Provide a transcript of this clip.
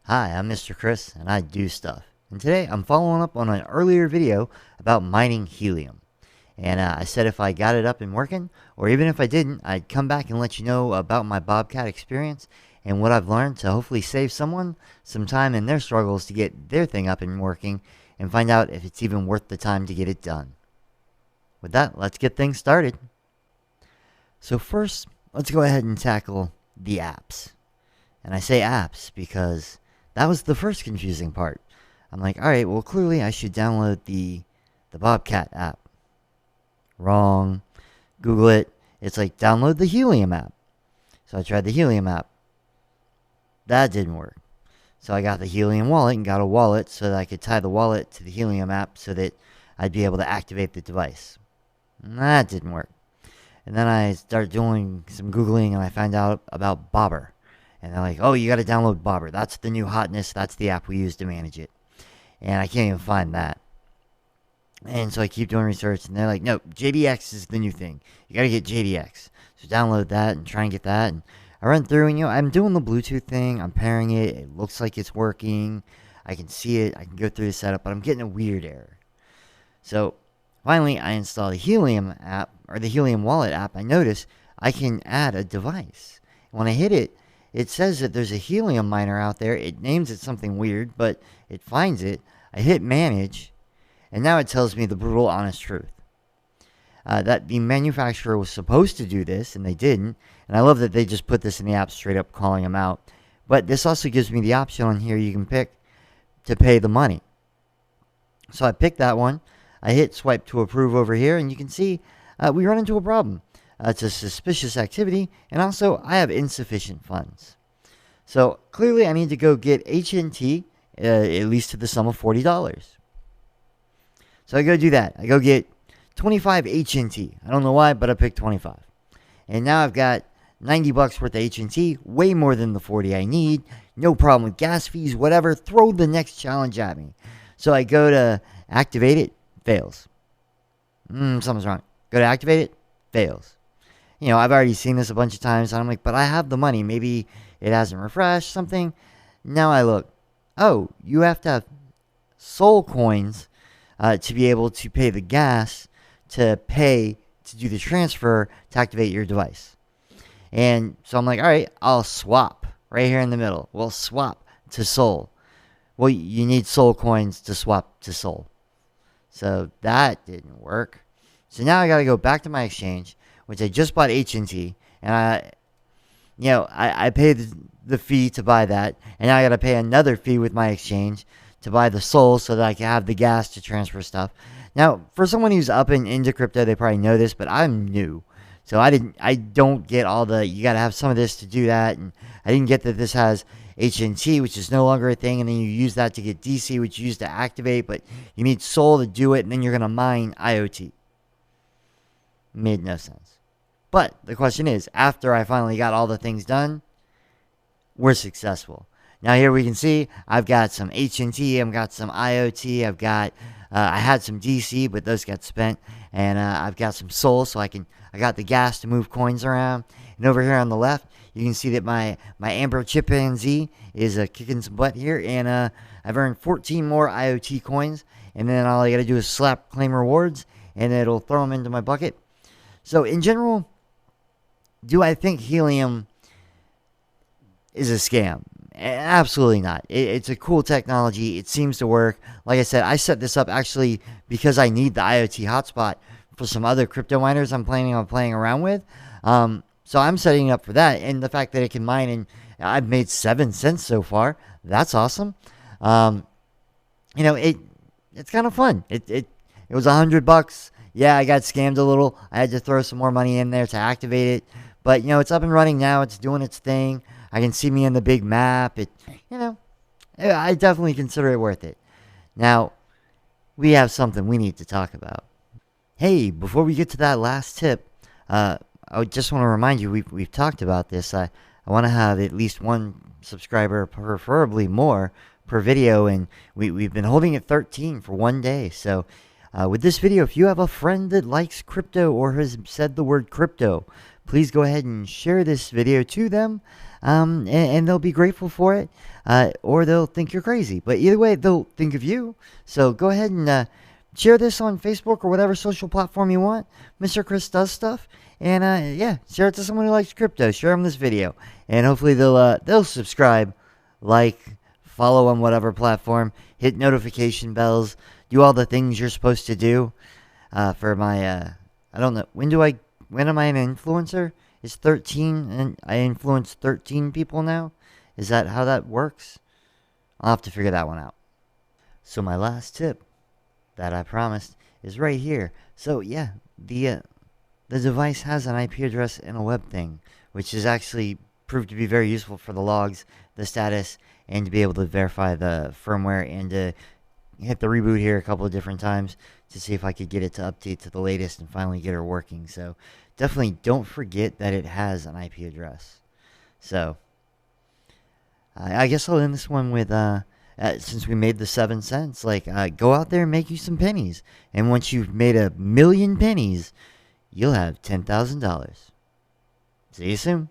Hi, I'm Mr. Chris, and I do stuff. And today I'm following up on an earlier video about mining helium. And I said if I got it up and working, or even if I didn't, I'd come back and let you know about my Bobcat experience and what I've learned to hopefully save someone some time in their struggles to get their thing up and working and find out if it's even worth the time to get it done. With that, let's get things started. So first, let's go ahead and tackle the apps. And I say apps because that was the first confusing part. I'm like, all right, well, clearly I should download the Bobcat app. Wrong. Google it. It's like, download the Helium app. So I tried the Helium app. That didn't work. So I got the Helium wallet and got a wallet so that I could tie the wallet to the Helium app so that I'd be able to activate the device. And that didn't work. And then I started doing some Googling and I found out about Bobber. And they're like, oh, you got to download Bobber. That's the new hotness. That's the app we use to manage it. And I can't even find that. And so I keep doing research, and they're like, no, JDX is the new thing. You got to get JDX. So download that and try and get that. And I run through, and I'm doing the Bluetooth thing. I'm pairing it. It looks like it's working. I can see it. I can go through the setup, but I'm getting a weird error. So finally, I install the Helium app, or the Helium wallet app. I notice I can add a device. When I hit it, it says that there's a helium miner out there. It names it something weird, but it finds it. I hit manage, and now it tells me the brutal, honest truth. That the manufacturer was supposed to do this, and they didn't. And I love that they just put this in the app straight up calling them out. But this also gives me the option on here you can pick to pay the money. So I picked that one. I hit swipe to approve over here, and you can see we run into a problem. It's a suspicious activity, and also I have insufficient funds. So clearly I need to go get HNT, at least to the sum of $40. So I go do that. I go get 25 HNT. I don't know why, but I picked 25. And now I've got $90 worth of HNT, way more than the 40 I need. No problem with gas fees, whatever. Throw the next challenge at me. So I go to activate it, fails. Something's wrong. Go to activate it, fails. I've already seen this a bunch of times, and I'm like, but I have the money. Maybe it hasn't refreshed something. Now I look. Oh, you have to have soul coins to be able to pay the gas to do the transfer to activate your device. And so I'm like, all right, I'll swap right here in the middle. We'll swap to soul. Well, you need soul coins to swap to soul. So that didn't work. So now I got to go back to my exchange, which I just bought HNT, and I paid the fee to buy that, and now I got to pay another fee with my exchange to buy the soul so that I can have the gas to transfer stuff. Now, for someone who's up and into crypto, they probably know this, but I'm new, so I don't get all the, you got to have some of this to do that, and I didn't get that this has HNT, which is no longer a thing, and then you use that to get DC, which you use to activate, but you need soul to do it, and then you're going to mine IoT. Made no sense. But the question is, after I finally got all the things done, we're successful. Now here we can see I've got some HNT, I've got some IoT, I had some DC, but those got spent, and I've got some soul, so I got the gas to move coins around. And over here on the left, you can see that my Amber chimpanzee is kicking some butt here, and I've earned 14 more IoT coins, and then all I got to do is slap claim rewards, and it'll throw them into my bucket. So in general, do I think Helium is a scam? Absolutely not. It's a cool technology. It seems to work. Like I said, I set this up actually because I need the IoT hotspot for some other crypto miners I'm planning on playing around with. So I'm setting it up for that. And the fact that it can mine, and I've made 7 cents so far. That's awesome. It's kind of fun. It was $100. Yeah, I got scammed a little. I had to throw some more money in there to activate it. But, it's up and running now. It's doing its thing. I can see me in the big map. I definitely consider it worth it. Now, we have something we need to talk about. Hey, before we get to that last tip, I just want to remind you, we've talked about this. I want to have at least one subscriber, preferably more, per video. And we've been holding at 13 for one day. So with this video, if you have a friend that likes crypto or has said the word crypto, please go ahead and share this video to them. and they'll be grateful for it, or they'll think you're crazy. But either way, they'll think of you. So go ahead and share this on Facebook or whatever social platform you want. Mr. Chris does stuff, and yeah, share it to someone who likes crypto. Share them this video, and hopefully they'll subscribe, like, follow on whatever platform, hit notification bells, do all the things you're supposed to do. For my I don't know, when am I an influencer? Is 13, and I influence 13 people now? Is that how that works? I'll have to figure that one out. So my last tip that I promised is right here. So yeah, the device has an IP address and a web thing, which has actually proved to be very useful for the logs, the status, and to be able to verify the firmware, and to hit the reboot here a couple of different times to see if I could get it to update to the latest and finally get her working. So definitely don't forget that it has an IP address. So I guess I'll end this one with since we made the 7 cents, like, go out there and make you some pennies, and once you've made 1,000,000 pennies, you'll have $10,000. See you soon.